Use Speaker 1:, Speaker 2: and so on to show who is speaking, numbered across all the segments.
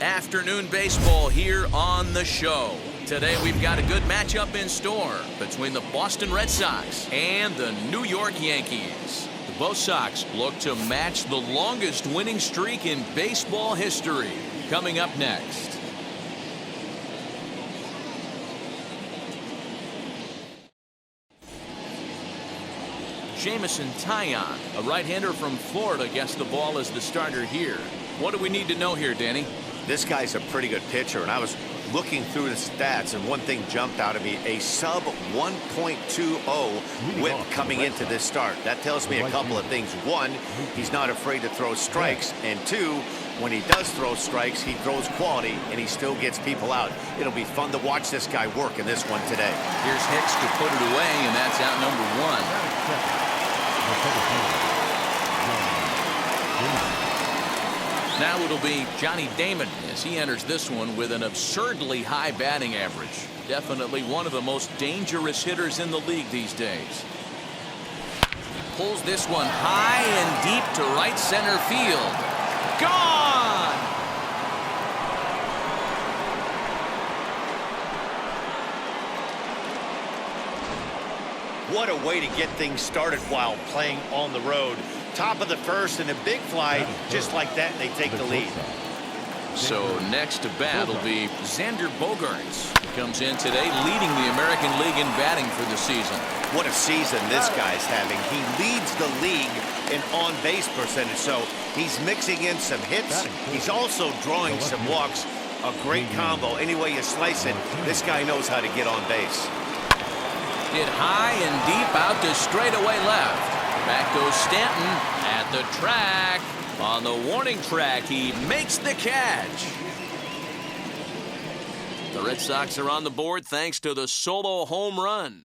Speaker 1: Afternoon baseball here on the show. Today we've got a good matchup in store between the Boston Red Sox and the New York Yankees. Both Sox look to match the longest winning streak in baseball history. Coming up next. Jamison Taillon, a right-hander from Florida, gets the ball as the starter here. What do we need to know here, Danny?
Speaker 2: This guy's a pretty good pitcher, and I was looking through the stats, and one thing jumped out at me: a sub 1.20 whip coming into this start. That tells me a couple of things. One, he's not afraid to throw strikes, and two, when he does throw strikes, he throws quality, and he still gets people out. It'll be fun to watch this guy work in this one today.
Speaker 1: Here's Hicks to put it away, and that's out number one. Now it'll be Johnny Damon as he enters this one with an absurdly high batting average. Definitely one of the most dangerous hitters in the league these days. He pulls this one high and deep to right center field. Gone!
Speaker 2: What a way to get things started while playing on the road. Top of the first and a big fly, just like that, and they take the lead.
Speaker 1: So next to bat will be Xander Bogaerts, who comes in today leading the American League in batting for the season.
Speaker 2: What a season this guy's having. He leads the league in on-base percentage, so he's mixing in some hits. He's also drawing some walks. A great combo. Any way you slice it, this guy knows how to get on base.
Speaker 1: Hit high and deep out to straightaway left. Back goes Stanton at the track. On the warning track, he makes the catch. The Red Sox are on the board thanks to the solo home run.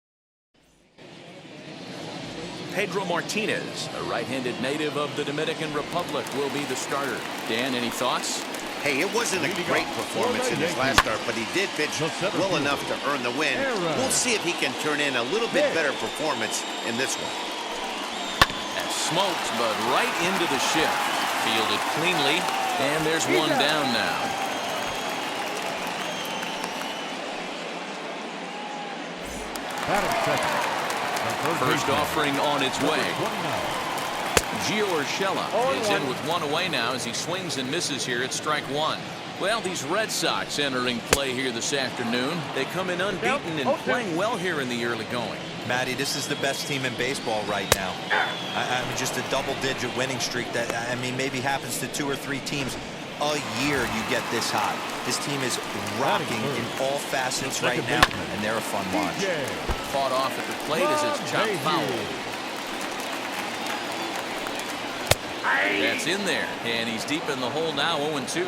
Speaker 1: Pedro Martinez, a right-handed native of the Dominican Republic, will be the starter. Dan, any thoughts?
Speaker 2: Hey, it wasn't a great performance in his last start, but he did pitch well enough to earn the win. We'll see if he can turn in a little bit better performance in this one.
Speaker 1: That smoked, but right into the shift. Fielded cleanly, and there's one down now. First offering on its way. Gio Urshela is in with one away now as he swings and misses here at strike one. Well, these Red Sox entering play here this afternoon. They come in unbeaten and playing well here in the early going.
Speaker 3: Matty, this is the best team in baseball right now. I mean, just a double-digit winning streak that, I mean, maybe happens to 2 or 3 teams a year you get this hot. This team is rocking in all facets right now, and they're a fun watch.
Speaker 1: Fought off at the plate as it's chopped foul. That's in there, and he's deep in the hole now, 0-2.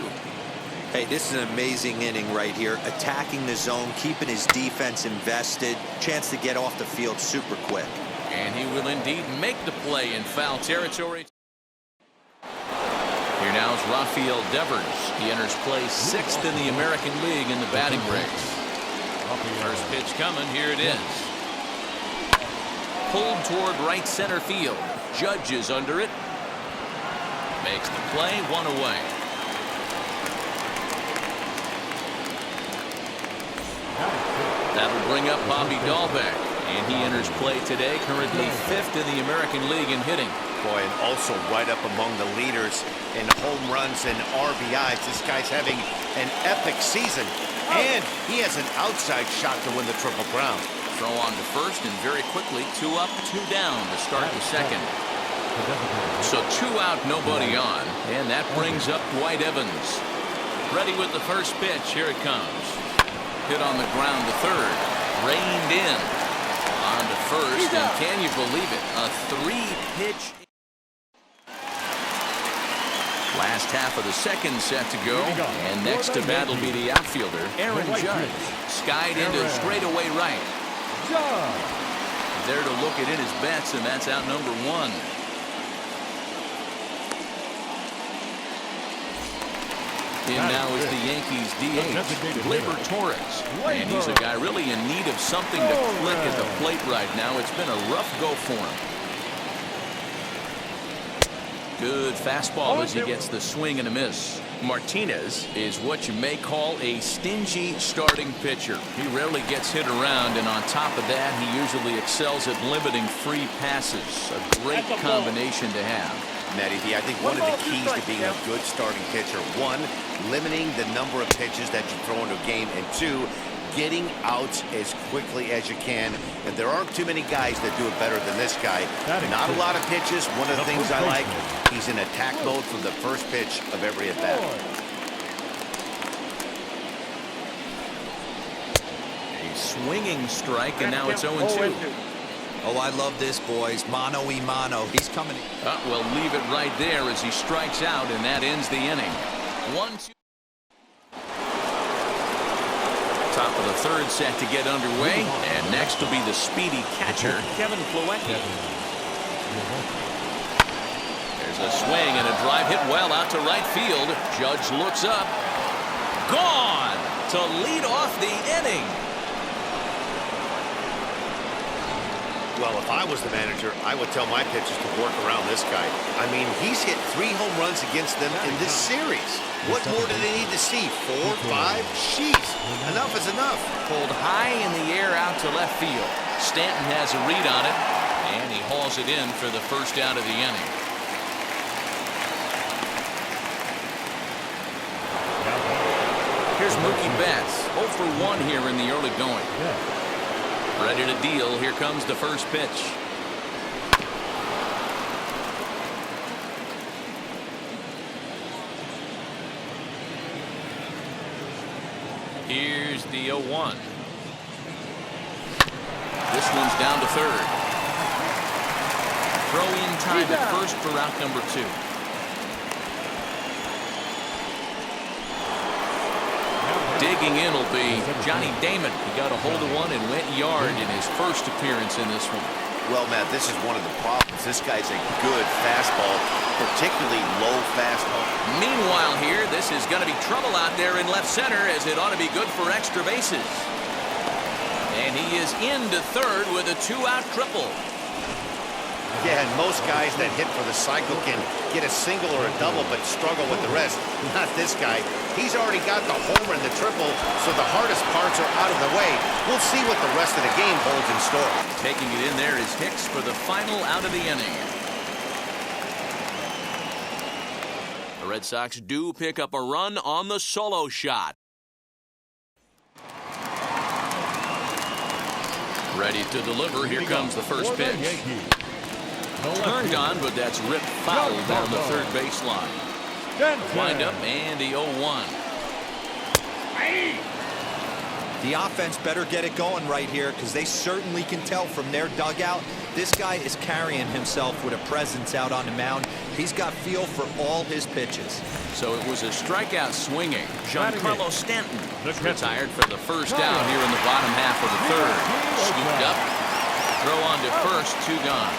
Speaker 3: Hey, this is an amazing inning right here. Attacking the zone, keeping his defense invested. Chance to get off the field super quick.
Speaker 1: And he will indeed make the play in foul territory. Here now is Rafael Devers. He enters play 6th in the American League in the batting race. First pitch coming. Here it is. Pulled toward right center field. Judge is under it. Makes the play, one away. That'll bring up Bobby Dahlbeck, and he enters play today, currently 5th in the American League in hitting.
Speaker 2: Boy, and also right up among the leaders in home runs and RBIs. This guy's having an epic season, and he has an outside shot to win the Triple Crown.
Speaker 1: Throw on to first, and very quickly, 2 up, 2 down to start the second. So 2 out, nobody on, and that brings up Dwight Evans. Ready with the first pitch. Here it comes. Hit on the ground to third. Reined in. On to first, and can you believe it? A 3-pitch. Last half of the second set to go, and next to bat will be the outfielder, Aaron Judge. Skied into straightaway right. There to look it in his bets, and that's out number 1. In now is the Yankees DH, Gleyber Torres. And he's a guy really in need of something to click at the plate right now. It's been a rough go for him. Good fastball as he gets the swing and a miss. Martinez is what you may call a stingy starting pitcher. He rarely gets hit around, and on top of that, he usually excels at limiting free passes. A great combination to have.
Speaker 2: Matty V, I think one of the keys to being a good starting pitcher, one, limiting the number of pitches that you throw into a game, and two, getting outs as quickly as you can. And there aren't too many guys that do it better than this guy. Not a lot of pitches. One of the things I like, he's in attack mode from the first pitch of every at-bat.
Speaker 1: A swinging strike, and now it's 0-2.
Speaker 3: Oh, I love this, boys. Mano-y-mano. He's coming.
Speaker 1: We'll leave it right there as he strikes out, and that ends the inning. 1-2. Top of the third set to get underway, and next will be the speedy catcher, Kevin Plawecki. There's a swing and a drive hit well out to right field. Judge looks up. Gone to lead off the inning.
Speaker 2: Well, if I was the manager, I would tell my pitchers to work around this guy. I mean, he's hit 3 home runs against them in this series. What more do they need to see? 4, 5? Jeez, enough is enough.
Speaker 1: Pulled high in the air out to left field. Stanton has a read on it, and he hauls it in for the first out of the inning. Here's Mookie Betts, 0 for 1 here in the early going. Ready to deal. Here comes the first pitch. Here's the 0-1. This one's down to third. Throw in time at first for out number 2. Digging in will be Johnny Damon. He got a hold of one and went yard in his first appearance in this one.
Speaker 2: Well, Matt, this is one of the problems. This guy's a good fastball, particularly low fastball.
Speaker 1: Meanwhile here, this is going to be trouble out there in left center, as it ought to be good for extra bases. And he is into third with a 2-out triple.
Speaker 2: Yeah, and most guys that hit for the cycle can get a single or a double but struggle with the rest. Not this guy. He's already got the homer and the triple, so the hardest parts are out of the way. We'll see what the rest of the game holds in store.
Speaker 1: Taking it in there is Hicks for the final out of the inning. The Red Sox do pick up a run on the solo shot. Ready to deliver. Here comes the first pitch. Turned on, but that's ripped foul down the third baseline. Wind up and the 0-1.
Speaker 3: The offense better get it going right here, because they certainly can tell from their dugout this guy is carrying himself with a presence out on the mound. He's got feel for all his pitches.
Speaker 1: So it was a strikeout swinging. Giancarlo Stanton retired for the first out here in the bottom half of the third. Scooped up. Throw on to first, 2 gone.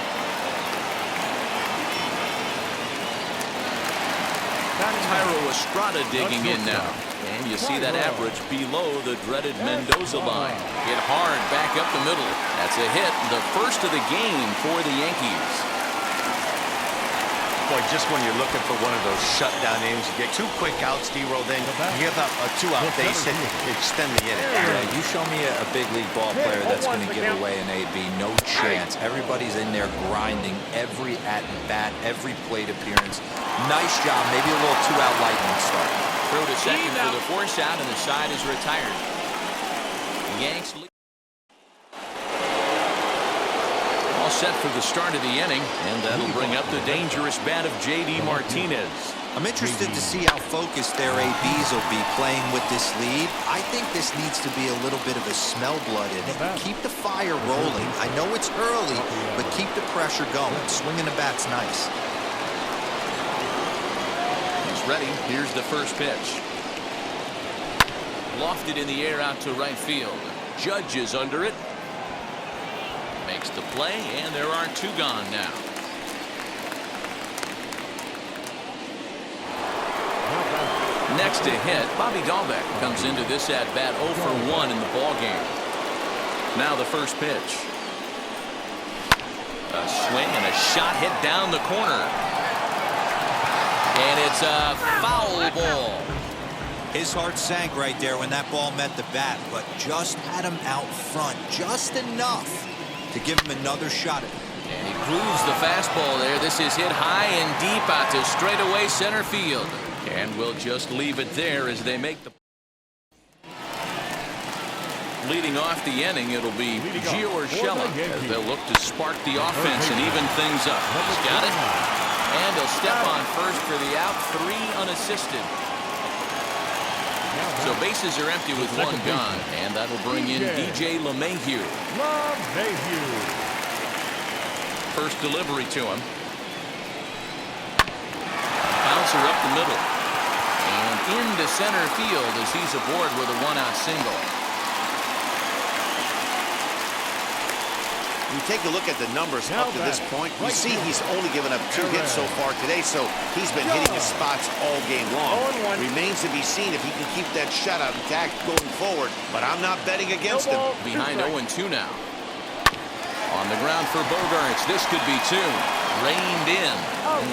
Speaker 1: Tyro Estrada digging in now. And you see that average below the dreaded Mendoza line. Hit hard back up the middle. That's a hit, the first of the game for the Yankees.
Speaker 2: Boy, just when you're looking for one of those shutdown innings, you get 2 quick outs, D-Roll, then you give up a 2-out base hit to extend the inning.
Speaker 3: Yeah, you show me a big league ball player that's going to give away an AB. No chance. Everybody's in there grinding every at-bat, every plate appearance. Nice job. Maybe a little 2-out lightning start.
Speaker 1: Throw to second for the force out, and the side is retired. The Yanks lead. All set for the start of the inning, and that'll bring up the dangerous bat of J.D. Martinez.
Speaker 3: I'm interested to see how focused their ABs will be playing with this lead. I think this needs to be a little bit of a smell blood in it. Keep the fire rolling. I know it's early, but keep the pressure going. Swinging the bat's nice.
Speaker 1: He's ready. Here's the first pitch. Lofted in the air out to right field. Judge is under it. Makes the play, and there are 2 gone now. Next to hit, Bobby Dahlbeck comes into this at-bat 0 for 1 in the ballgame. Now the first pitch. A swing and a shot hit down the corner. And it's a foul ball.
Speaker 3: His heart sank right there when that ball met the bat, but just had him out front just enough to give him another shot at it.
Speaker 1: And he grooves the fastball there. This is hit high and deep out to straightaway center field. And we'll just leave it there as they make the... Leading off the inning, it'll be Gio Urshela as they'll look to spark the offense and even things up. He's got it. And he'll step on first for the out, 3 unassisted. So bases are empty with 1 gone, and that'll bring in DJ LeMahieu. First delivery to him. Bouncer up the middle. And into center field as he's aboard with a 1-out single.
Speaker 2: You take a look at the numbers up to this point. You see he's only given up 2 hits so far today, so he's been hitting his spots all game long. Remains to be seen if he can keep that shutout intact going forward, but I'm not betting against him.
Speaker 1: Behind 0-2 now. On the ground for Bogarts. This could be 2. Reined in.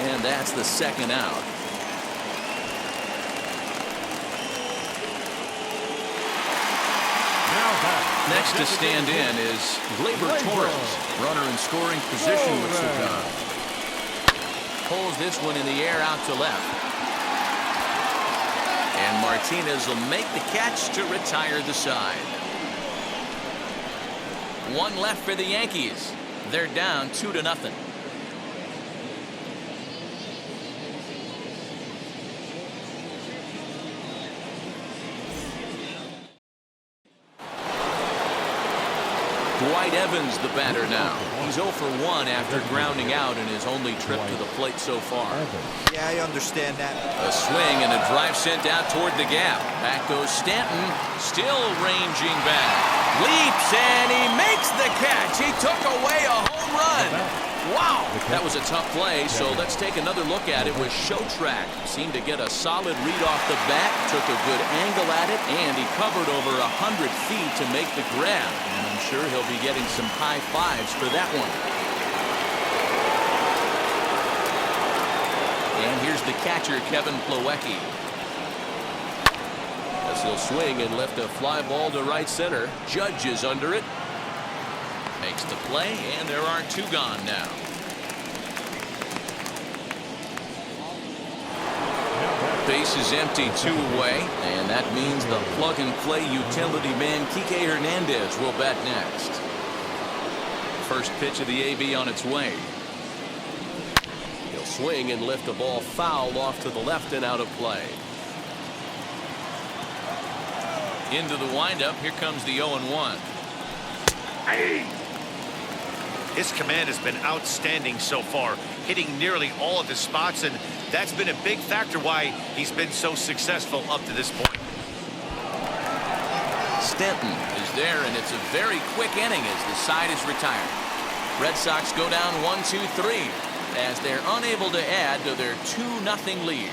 Speaker 1: And that's the 2nd out. Next to stand in is Gleyber Torres. Runner in scoring position with Sagan. Pulls this one in the air out to left. And Martinez will make the catch to retire the side. 1 left for the Yankees. They're down 2-0. Dwight Evans, the batter now. He's 0 for 1 after grounding out in his only trip to the plate so far.
Speaker 3: Yeah, I understand that.
Speaker 1: A swing and a drive sent out toward the gap. Back goes Stanton, still ranging back. Leaps and he makes the catch. He took away a home run. Wow, that was a tough play, so let's take another look at it with Showtrack. Seemed to get a solid read off the bat, took a good angle at it, and he covered over 100 feet to make the grab. And I'm sure he'll be getting some high fives for that one. And here's the catcher, Kevin Plawecki. As he'll swing and lift a fly ball to right center. Judge is under it. Makes the play, and there are 2 gone now. Base is empty, 2 away, and that means the plug-and-play utility man Kike Hernandez will bat next. First pitch of the AB on its way. He'll swing and lift a ball foul off to the left and out of play. Into the windup, here comes the 0-1.
Speaker 2: His command has been outstanding so far, hitting nearly all of his spots, and that's been a big factor why he's been so successful up to this point.
Speaker 1: Stanton is there, and it's a very quick inning as the side is retired. Red Sox go down 1-2-3 as they're unable to add to their 2-0 lead.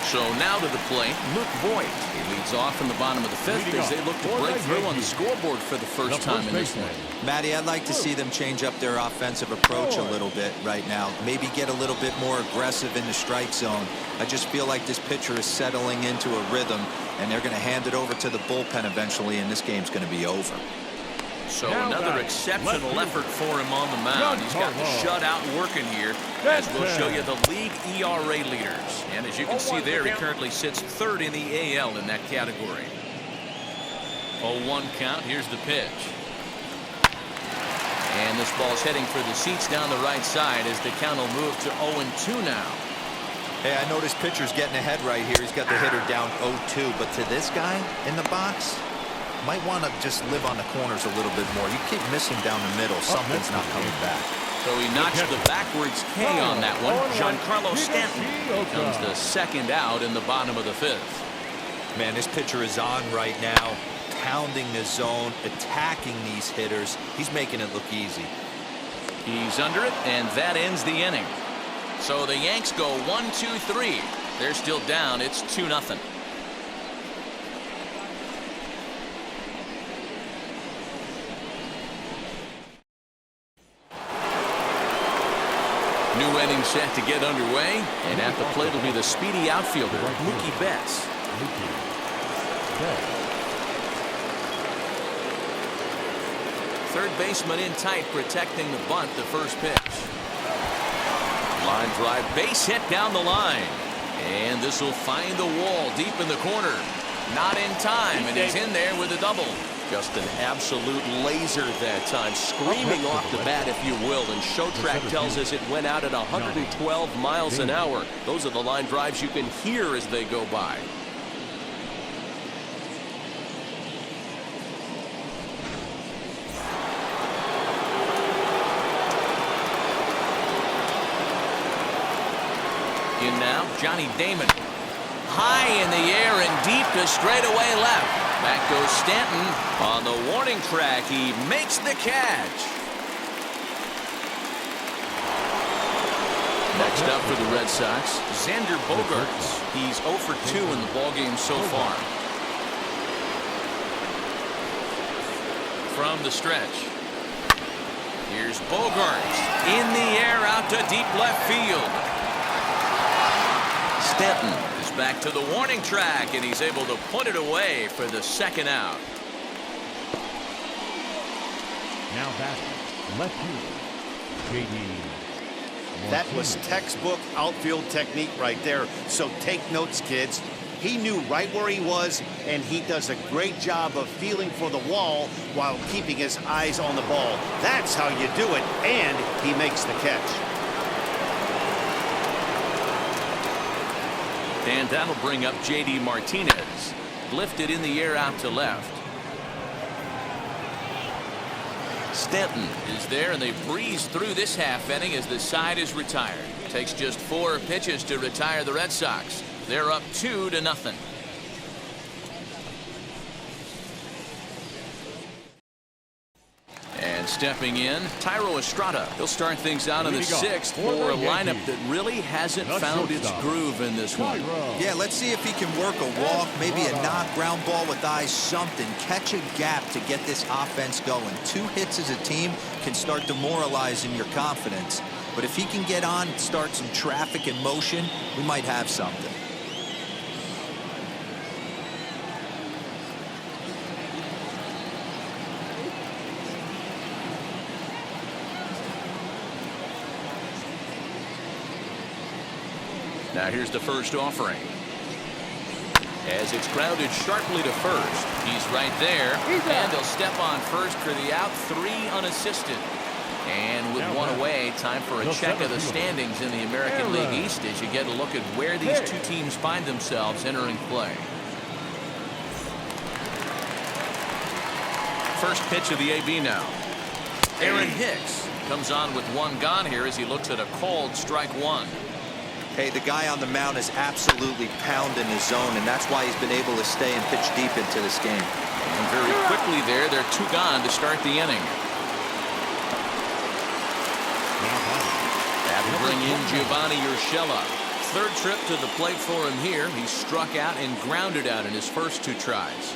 Speaker 1: So now to the plate, Luke Voigt. He leads off in the bottom of the 5th as they look to break through on the scoreboard for the first time in this one.
Speaker 3: Matty, I'd like to see them change up their offensive approach a little bit right now. Maybe get a little bit more aggressive in the strike zone. I just feel like this pitcher is settling into a rhythm, and they're going to hand it over to the bullpen eventually, and this game's going to be over.
Speaker 1: So another exceptional effort for him on the mound. He's got the shutout working here, as we'll show you the league ERA leaders. And as you can see there, he currently sits 3rd in the AL in that category. 0-1 count. Here's the pitch. And this ball's heading for the seats down the right side as the count will move to 0-2 now.
Speaker 3: Hey, I noticed pitcher's getting ahead right here. He's got the hitter down 0-2, but to this guy in the box, might want to just live on the corners a little bit more. You keep missing down the middle. Something's not coming back.
Speaker 1: So he knocks the backwards K on that one. Giancarlo Stanton becomes the 2nd out in the bottom of the 5th.
Speaker 3: Man, this pitcher is on right now, pounding the zone, attacking these hitters. He's making it look easy.
Speaker 1: He's under it, and that ends the inning. So the Yanks go 1-2-3. They're still down. It's 2-0. New inning set to get underway, and at the plate will be the speedy outfielder, Mookie Betts. Third baseman in tight, protecting the bunt, the first pitch. Line drive, base hit down the line. And this will find the wall deep in the corner. Not in time, and he's in there with a double. Just an absolute laser that time, screaming off the bat, if you will. And Showtrack tells us it went out at 112 miles an hour. Those are the line drives you can hear as they go by. In now, Johnny Damon. High in the air and deep to straightaway left. Back goes Stanton on the warning track. He makes the catch. Next up for the Red Sox, Xander Bogaerts. He's 0 for 2 in the ballgame so far. From the stretch. Here's Bogaerts. In the air out to deep left field. Stanton is back to the warning track, and he's able to put it away for the second out.
Speaker 4: Now batting, left field, J.D.
Speaker 2: That was textbook outfield technique right there. So take notes, kids. He knew right where he was, and he does a great job of feeling for the wall while keeping his eyes on the ball. That's how you do it, and he makes the catch.
Speaker 1: And that'll bring up J.D. Martinez. Lifted in the air out to left. Stanton is there, and they breeze through this half inning as the side is retired. Takes just 4 pitches to retire the Red Sox. They're up 2-0. And stepping in, Thairo Estrada. He'll start things out in the 6th for a lineup that really hasn't found its groove in this one.
Speaker 3: Yeah, let's see if he can work a walk, maybe a knock, ground ball with eyes, something. Catch a gap to get this offense going. 2 hits as a team can start demoralizing your confidence. But if he can get on, start some traffic in motion, we might have something.
Speaker 1: Now here's the first offering. As it's grounded sharply to first. He's right there. And he'll step on first for the out. 3 unassisted. And with 1 away, time for a check of the standings in the American League East as you get a look at where these 2 teams find themselves entering play. First pitch of the AB now. Aaron Hicks comes on with 1 gone here as he looks at a called strike 1.
Speaker 3: Hey, the guy on the mound is absolutely pounding his zone, and that's why he's been able to stay and pitch deep into this game.
Speaker 1: And very quickly there, they're 2 gone to start the inning. That'll bring in Giovanni Urshela. 3rd trip to the plate for him here. He struck out and grounded out in his first 2 tries.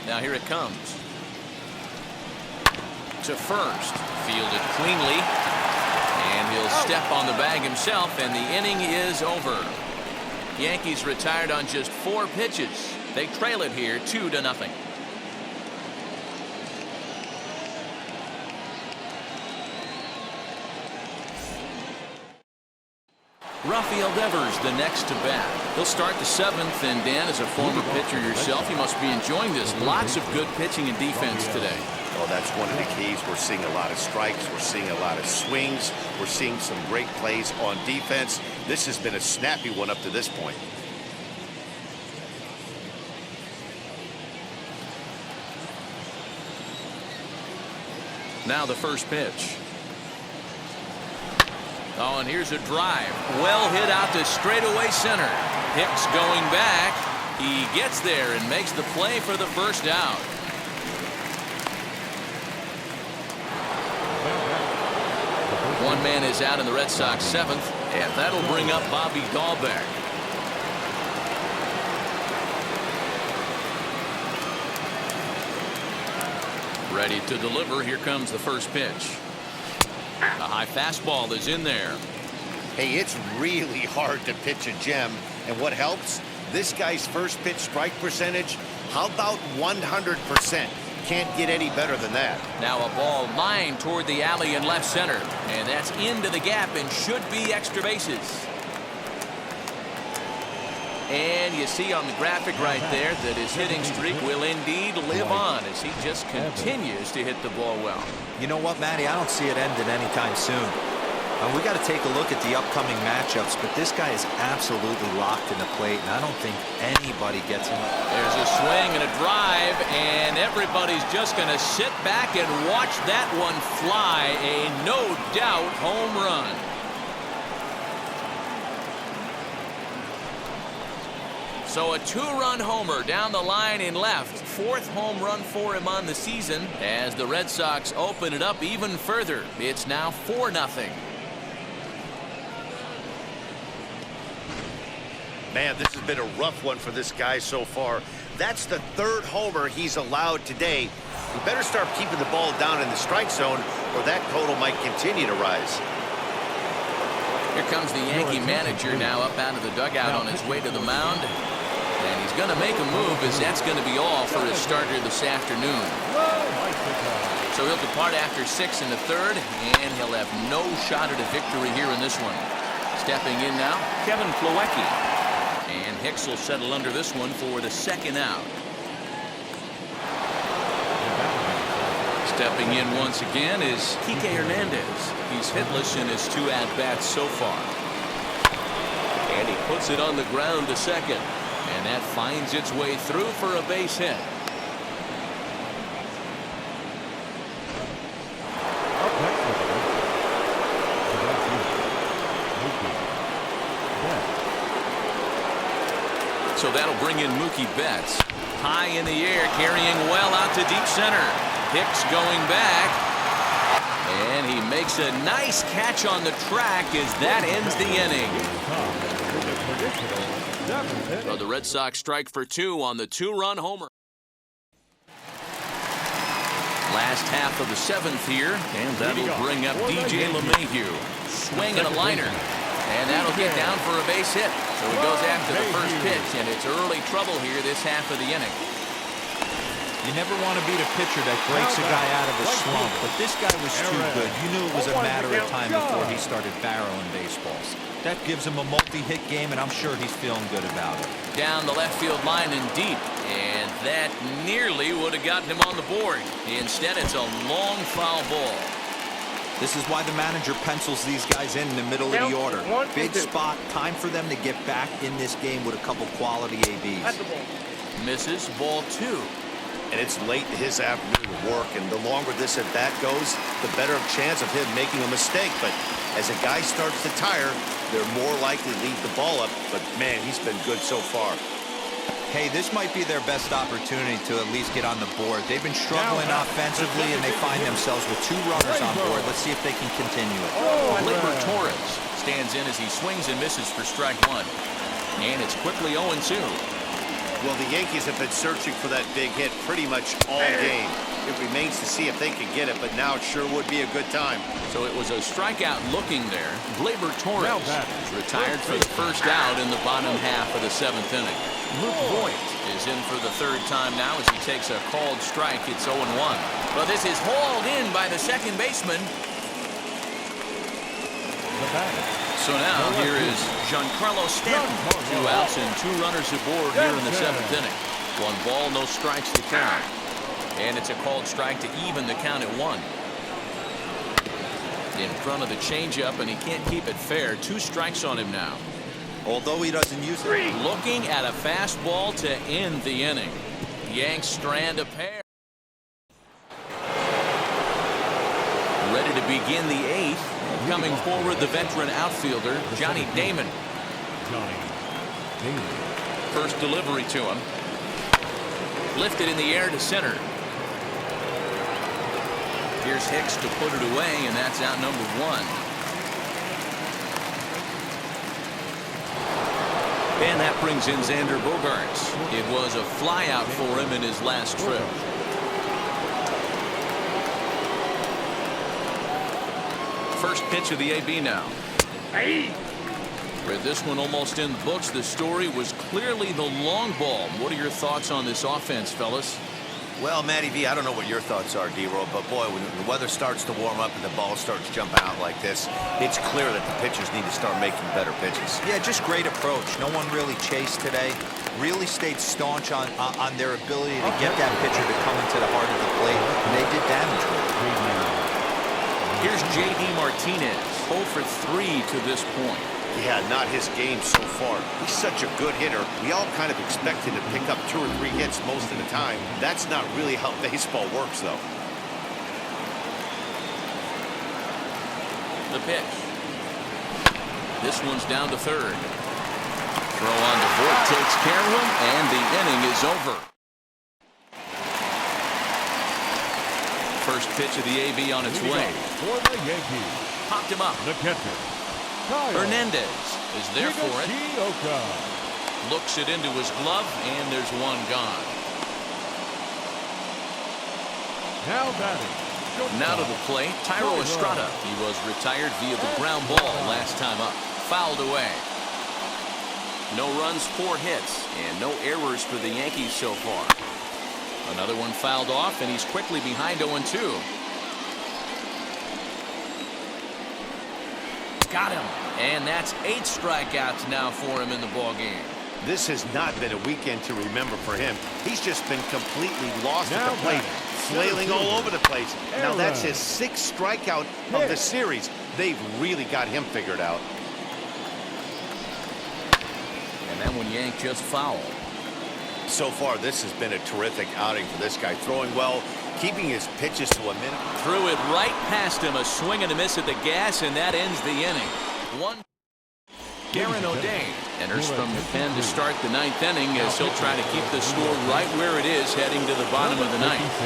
Speaker 1: Now here it comes. To first. Fielded cleanly. And he'll step on the bag himself, and the inning is over. Yankees retired on just 4 pitches. They trail it here 2-0. Rafael Devers the next to bat. He'll start the 7th, and Dan, as a former pitcher yourself, you must be enjoying this. Lots of good pitching and defense today.
Speaker 2: Oh, that's one of the keys. We're seeing a lot of strikes. We're seeing a lot of swings. We're seeing some great plays on defense. This has been a snappy one up to this point.
Speaker 1: Now the first pitch. Oh, and here's a drive. Well hit out to straightaway center. Hicks going back. He gets there and makes the play for the first out. One man is out in the Red Sox seventh, and that'll bring up Bobby Dahlbeck. Ready to deliver. Here comes the first pitch. A high fastball is in there.
Speaker 2: Hey, it's really hard to pitch a gem, and what helps? This guy's first pitch strike percentage, how about 100%? Can't get any better than that.
Speaker 1: Now a ball lined toward the alley in left center, and that's into the gap and should be extra bases. And you see on the graphic right there that his hitting streak will indeed live on as he just continues to hit the ball well.
Speaker 3: You know what, Matty? I don't see it ending anytime soon. We got to take a look at the upcoming matchups, but this guy is absolutely locked in the plate, and I don't think anybody gets him.
Speaker 1: There's a swing and a drive, and everybody's just going to sit back and watch that one fly. A no-doubt home run. So a two-run homer down the line in left. Fourth home run for him on the season as the Red Sox open it up even further. It's now 4-0.
Speaker 2: Man, this has been a rough one for this guy so far. That's the third homer he's allowed today. He better start keeping the ball down in the strike zone, or that total might continue to rise.
Speaker 1: Here comes the Yankee manager now up out of the dugout on his way to the mound. And he's going to make a move, as that's going to be all for his starter this afternoon. So he'll depart after 6 in the third, and he'll have no shot at a victory here in this one. Stepping in now, Kevin Plawecki. And Hicks will settle under this one for the second out. Stepping in once again is Kike Hernandez. He's hitless in his 2 at-bats so far. And he puts it on the ground to second. And that finds its way through for a base hit. So that'll bring in Mookie Betts. High in the air, carrying well out to deep center. Hicks going back. And he makes a nice catch on the track as that ends the inning. So the Red Sox strike for 2 on the 2-run homer. Last half of the 7th here, and that'll bring up DJ LeMahieu. Swing and a liner. And that'll get down for a base hit. So he goes after the first pitch, and it's early trouble here this half of the inning.
Speaker 3: You never want to beat a pitcher that breaks a guy out of a slump, but this guy was too good. You knew it was a matter of time before he started barreling baseballs. That gives him a multi-hit game, and I'm sure he's feeling good about it.
Speaker 1: Down the left field line and deep, and that nearly would have gotten him on the board. Instead, it's a long foul ball.
Speaker 3: This is why the manager pencils these guys in the middle of the order. Big spot, time for them to get back in this game with a couple quality ABs.
Speaker 1: Misses, ball 2.
Speaker 2: And it's late in his afternoon work, and the longer this at bat goes, the better chance of him making a mistake. But as a guy starts to tire, they're more likely to leave the ball up. But man, he's been good so far.
Speaker 3: Hey, this might be their best opportunity to at least get on the board. They've been struggling offensively, and they find themselves with 2 runners on board. Let's see if they can continue it.
Speaker 1: Gleyber Torres stands in as he swings and misses for strike 1. And it's quickly 0-2.
Speaker 2: Well, the Yankees have been searching for that big hit pretty much all game. It remains to see if they can get it, but now it sure would be a good time.
Speaker 1: So it was a strikeout looking there. Gleyber Torres is retired for the first out in the bottom half of the 7th inning. Luke Voigt is in for the 3rd time now as he takes a called strike. It's 0-1. But this is hauled in by the second baseman. So now here is Giancarlo Stanton. 2 outs and 2 runners aboard here in the 7th inning. 1 ball, no strikes to count. And it's a called strike to even the count at 1. In front of the changeup, and he can't keep it fair. 2 strikes on him now.
Speaker 3: Although he doesn't use it.
Speaker 1: Looking at a fastball to end the inning. Yanks strand a pair. Ready to begin the 8th. Coming forward, the veteran outfielder, Johnny Damon. First delivery to him. Lifted in the air to center. Here's Hicks to put it away, and that's out number 1. And that brings in Xander Bogaerts. It was a flyout for him in his last trip. First pitch of the AB now. With this one almost in the books, the story was clearly the long ball. What are your thoughts on this offense, fellas?
Speaker 2: Well, Matty V, I don't know what your thoughts are, D-Roll, but boy, when the weather starts to warm up and the ball starts jumping out like this, it's clear that the pitchers need to start making better pitches.
Speaker 3: Yeah, just great approach. No one really chased today. Really stayed staunch on their ability to get that pitcher to come into the heart of the plate, and they did damage with it.
Speaker 1: Here's J.D. Martinez, 0 for 3 to this point.
Speaker 2: Yeah, not his game so far. He's such a good hitter. We all kind of expect him to pick up 2 or 3 hits most of the time. That's not really how baseball works, though.
Speaker 1: The pitch. This one's down to third. Throw on to Voit takes care of him, and the inning is over. First pitch of the AB on its way.
Speaker 4: For the Yankees,
Speaker 1: Popped him up.
Speaker 4: the catcher, Kyle
Speaker 1: Hernandez is there for it.
Speaker 4: Higashioka.
Speaker 1: Looks it into his glove, and there's one gone.
Speaker 4: Now batting.
Speaker 1: Now to the plate, Tyro Estrada. He was retired via the ground ball last time up. Fouled away. No runs, 4 hits, and no errors for the Yankees so far. Another one fouled off, and he's quickly behind 0-2. Got him, and that's 8 strikeouts now for him in the ball game.
Speaker 2: This has not been a weekend to remember for him. He's just been completely lost at the plate, flailing all over the place. Now that's his 6th strikeout of the series. They've really got him figured out.
Speaker 1: And that one yanked just foul.
Speaker 2: So far, this has been a terrific outing for this guy. Throwing well, keeping his pitches to a minute.
Speaker 1: Threw it right past him, a swing and a miss at the gas, and that ends the inning. Aaron O'Day enters from the pen to start the 9th inning as he'll try to keep the score right where it is heading to the bottom of the 9th.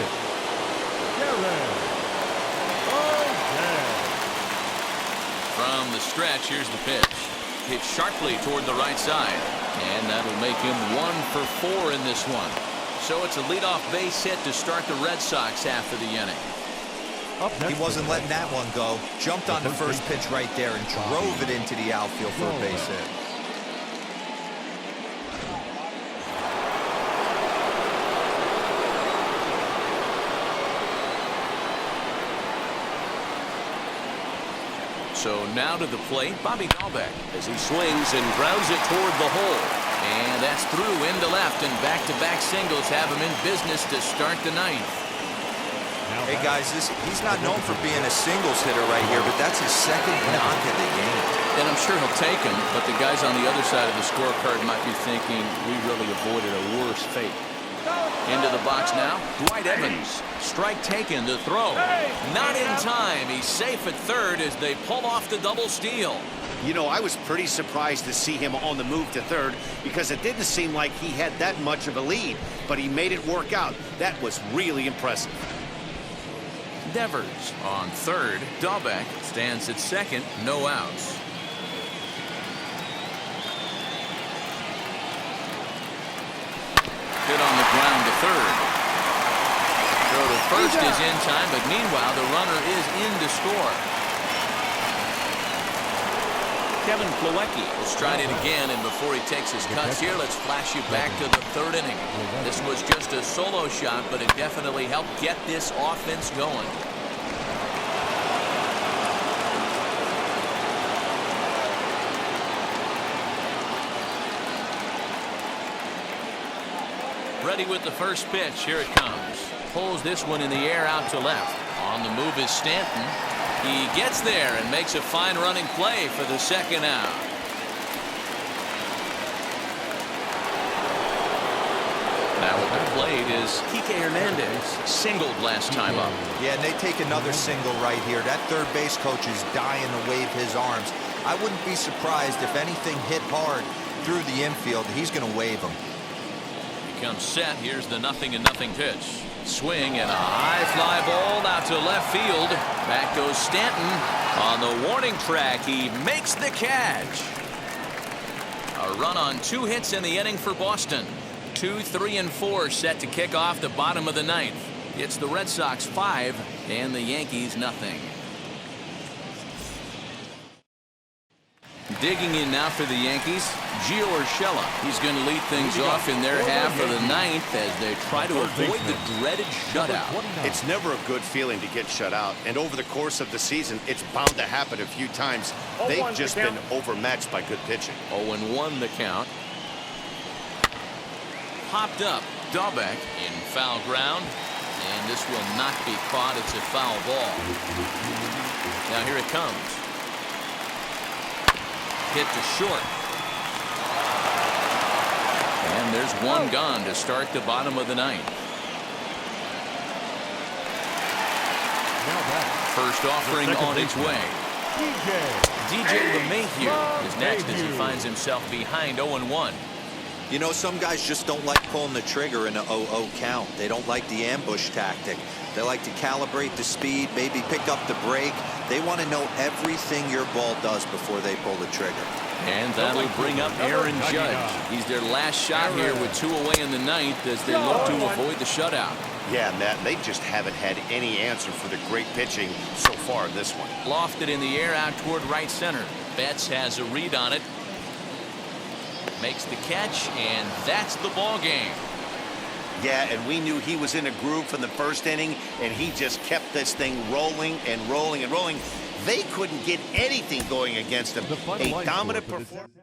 Speaker 1: From the stretch, here's the pitch. Hit sharply toward the right side, and that'll make him 1 for 4 in this one. So it's a leadoff base hit to start the Red Sox after the inning.
Speaker 3: He wasn't letting that one go. Jumped on the first pitch right there and drove it into the outfield for a base hit.
Speaker 1: So now to the plate, Bobby Dahlbeck as he swings and grounds it toward the hole. And that's through into left, and back-to-back singles have him in business to start the 9th.
Speaker 3: Hey guys, he's not known for being a singles hitter right here, but that's his 2nd knock of the game.
Speaker 1: And I'm sure he'll take him, but the guys on the other side of the scorecard might be thinking we really avoided a worse fate. Into the box now, Dwight Evans. Strike taken to throw. Not in time. He's safe at third as they pull off the double steal.
Speaker 2: You know, I was pretty surprised to see him on the move to third because it didn't seem like he had that much of a lead, but he made it work out. That was really impressive.
Speaker 1: Devers on third. Dahlbeck stands at 2nd. No outs. Hit on the ground to third. Throw to first is in time, but meanwhile the runner is in to score. Kevin Plawecki will stride it again, and before he takes his cuts here, let's flash you back to the 3rd inning. This was just a solo shot, but it definitely helped get this offense going. Ready with the first pitch. Here it comes. pulls this one in the air out to left. On the move is Stanton. He gets there and makes a fine running play for the second out. Now at the plate is Kike Hernandez. Singled last time up.
Speaker 3: Yeah, and they take another single right here. That third base coach is dying to wave his arms. I wouldn't be surprised if anything hit hard through the infield. He's going to wave them.
Speaker 1: He comes set. Here's the 0-0 pitch. Swing and a high fly ball out to left field. Back goes Stanton. On the warning track, he makes the catch. A run on 2 hits in the inning for Boston. 2, 3, and 4 set to kick off the bottom of the 9th. It's the Red Sox 5 and the Yankees nothing. Digging in now for the Yankees, Gio Urshela. He's going to lead things off in their half of the 9th as they try to avoid the dreaded shutout.
Speaker 2: It's never a good feeling to get shut out, and over the course of the season, it's bound to happen a few times. They've just been overmatched by good pitching.
Speaker 1: 0-1 the count. Popped up. Dahlbeck in foul ground, and this will not be caught. It's a foul ball. Now here it comes. Hit to short. And there's one gone to start the bottom of the 9th. First offering on its way. DJ LeMahieu is next as he finds himself behind 0-1.
Speaker 3: You know, some guys just don't like pulling the trigger in a 0-0 count. They don't like the ambush tactic. They like to calibrate the speed, maybe pick up the brake. They want to know everything your ball does before they pull the trigger.
Speaker 1: And that'll bring up Aaron Judge. He's their last shot here with 2 away in the 9th as they look to avoid the shutout.
Speaker 2: Yeah, Matt, they just haven't had any answer for the great pitching so far in this one.
Speaker 1: Lofted in the air out toward right center. Betts has a read on it. Makes the catch, and that's the ball game.
Speaker 2: Yeah, and we knew he was in a groove from the first inning, and he just kept this thing rolling and rolling and rolling. They couldn't get anything going against him. A dominant performance.